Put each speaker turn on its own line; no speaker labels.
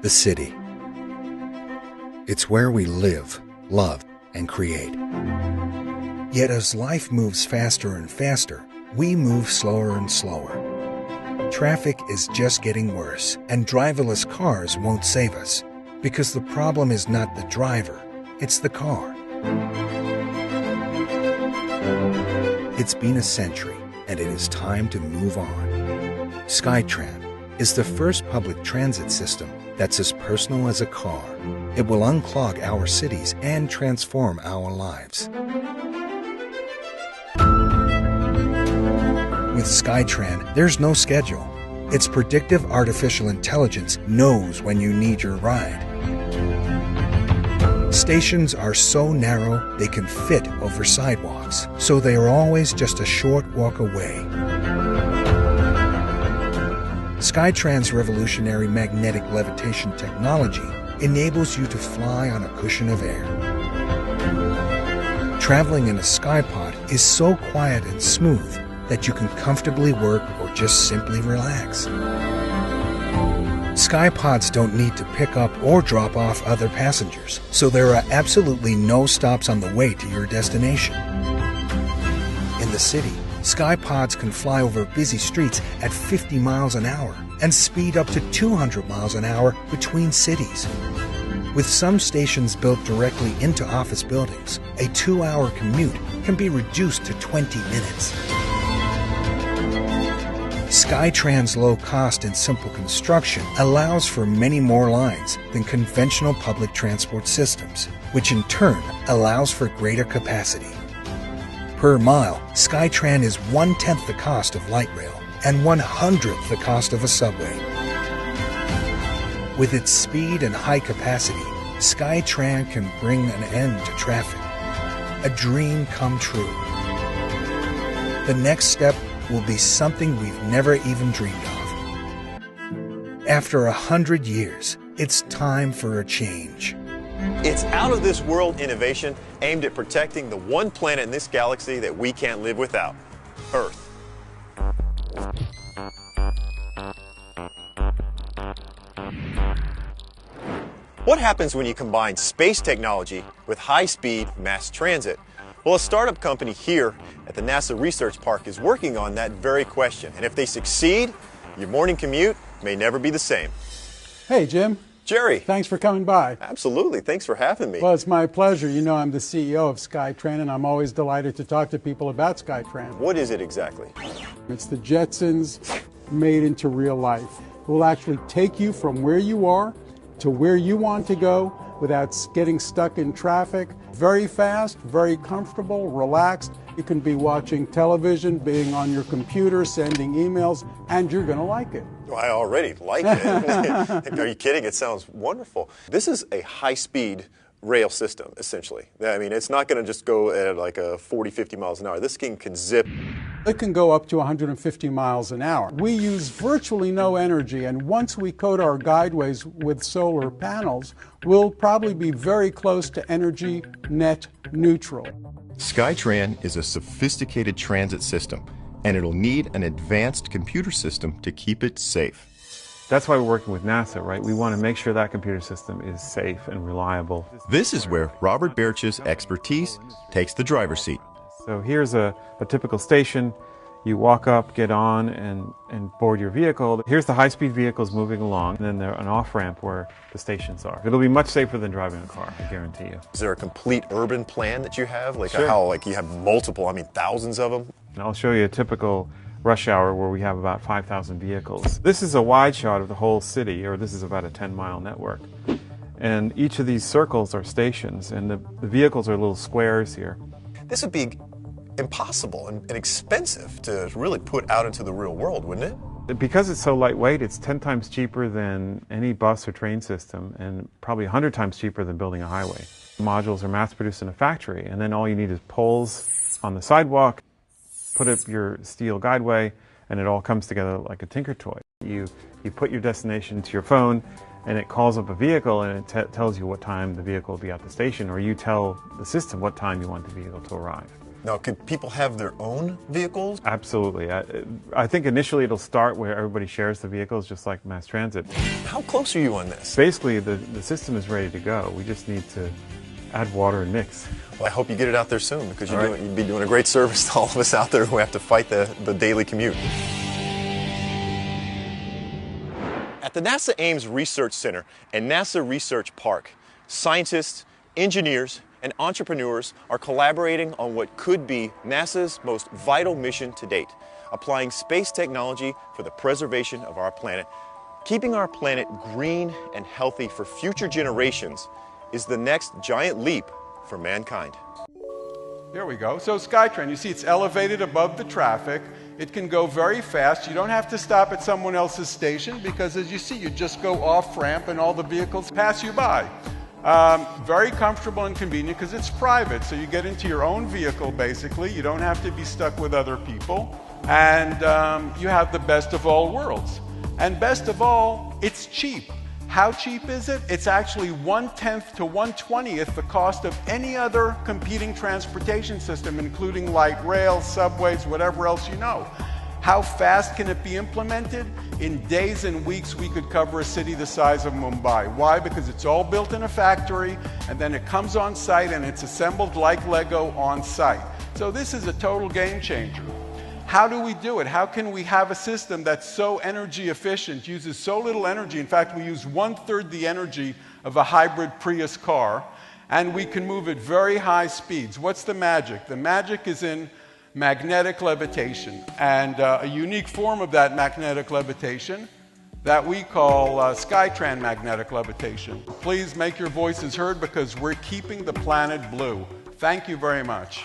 The city. It's where we live, love, and create. Yet as life moves faster and faster, we move slower and slower. Traffic is just getting worse, and driverless cars won't save us, because the problem is not the driver, it's the car. It's been a century, and it is time to move on. SkyTran is the first public transit system that's as personal as a car. It will unclog our cities and transform our lives. With SkyTran, there's no schedule. Its predictive artificial intelligence knows when you need your ride. Stations are so narrow they can fit over sidewalks, so they are always just a short walk away. SkyTran's revolutionary magnetic levitation technology enables you to fly on a cushion of air. Traveling in a skypod is so quiet and smooth that you can comfortably work or just simply relax. Skypods don't need to pick up or drop off other passengers, so there are absolutely no stops on the way to your destination. In the city, Skypods can fly over busy streets at 50 miles an hour and speed up to 200 miles an hour between cities. With some stations built directly into office buildings, a 2-hour commute can be reduced to 20 minutes. SkyTran's low cost and simple construction allows for many more lines than conventional public transport systems, which in turn allows for greater capacity. Per mile, SkyTran is 1/10 the cost of light rail and 1/100th the cost of a subway. With its speed and high capacity, SkyTran can bring an end to traffic. A dream come true. The next step will be something we've never even dreamed of. After 100 years, it's time for a change.
It's out-of-this-world innovation aimed at protecting the one planet in this galaxy that we can't live without, Earth. What happens when you combine space technology with high-speed mass transit? Well, a startup company here at the NASA Research Park is working on that very question. And if they succeed, your morning commute may never be the same.
Hey, Jim.
Jerry.
Thanks for coming by.
Absolutely. Thanks for having me.
Well, it's my pleasure. You know, I'm the CEO of SkyTran, and I'm always delighted to talk to people about SkyTran.
What is it exactly?
It's the Jetsons made into real life. It will actually take you from where you are to where you want to go without getting stuck in traffic. Very fast, very comfortable, relaxed. You can be watching television, being on your computer, sending emails, and you're going to like it.
Well, I already like it. Are you kidding? It sounds wonderful. This is a high-speed rail system, essentially. I mean, it's not going to just go at like a 40, 50 miles an hour. This thing can zip.
It can go up to 150 miles an hour. We use virtually no energy, and once we coat our guideways with solar panels, we'll probably be very close to energy net neutral.
SkyTran is a sophisticated transit system, and it'll need an advanced computer system to keep it safe.
That's why we're working with NASA, right? We want to make sure that computer system is safe and reliable.
This is where Robert Birch's expertise takes the driver's seat.
So here's a typical station. You walk up, get on, and board your vehicle. Here's the high-speed vehicles moving along, and then there's an off-ramp where the stations are. It'll be much safer than driving a car, I guarantee you.
Is there a complete urban plan that you have? Like
Sure.
how you have multiple, thousands of them?
And I'll show you a typical rush hour where we have about 5,000 vehicles. This is a wide shot of the whole city, or this is about a 10-mile network. And each of these circles are stations, and the vehicles are little squares here.
This would be impossible and expensive to really put out into the real world, wouldn't it?
Because it's so lightweight, it's 10 times cheaper than any bus or train system, and probably 100 times cheaper than building a highway. Modules are mass-produced in a factory, and then all you need is poles on the sidewalk, put up your steel guideway, and it all comes together like a Tinker Toy. You put your destination to your phone, and it calls up a vehicle, and it tells you what time the vehicle will be at the station, or you tell the system what time you want the vehicle to arrive.
Now, could people have their own vehicles?
Absolutely. I think initially it'll start where everybody shares the vehicles, just like mass transit.
How close are you on this?
Basically, the system is ready to go. We just need to add water and mix.
Well, I hope you get it out there soon, because you'd be doing a great service to all of us out there who have to fight the daily commute. At the NASA Ames Research Center and NASA Research Park, scientists, engineers, and entrepreneurs are collaborating on what could be NASA's most vital mission to date, applying space technology for the preservation of our planet. Keeping our planet green and healthy for future generations is the next giant leap for mankind.
There we go. So SkyTran, you see it's elevated above the traffic. It can go very fast. You don't have to stop at someone else's station because, as you see, you just go off-ramp and all the vehicles pass you by. Very comfortable and convenient because it's private, so you get into your own vehicle basically. You don't have to be stuck with other people, and you have the best of all worlds. And best of all, it's cheap. How cheap is it? It's actually 1/10 to 1/20th the cost of any other competing transportation system, including light rail, subways, whatever else you know. How fast can it be implemented? In days and weeks, we could cover a city the size of Mumbai. Why? Because it's all built in a factory, and then it comes on site, and it's assembled like Lego on site. So this is a total game changer. How do we do it? How can we have a system that's so energy efficient, uses so little energy? In fact, we use 1/3 the energy of a hybrid Prius car, and we can move at very high speeds. What's the magic? The magic is in magnetic levitation, and a unique form of that magnetic levitation that we call SkyTran magnetic levitation. Please make your voices heard because we're keeping the planet blue. Thank you very much.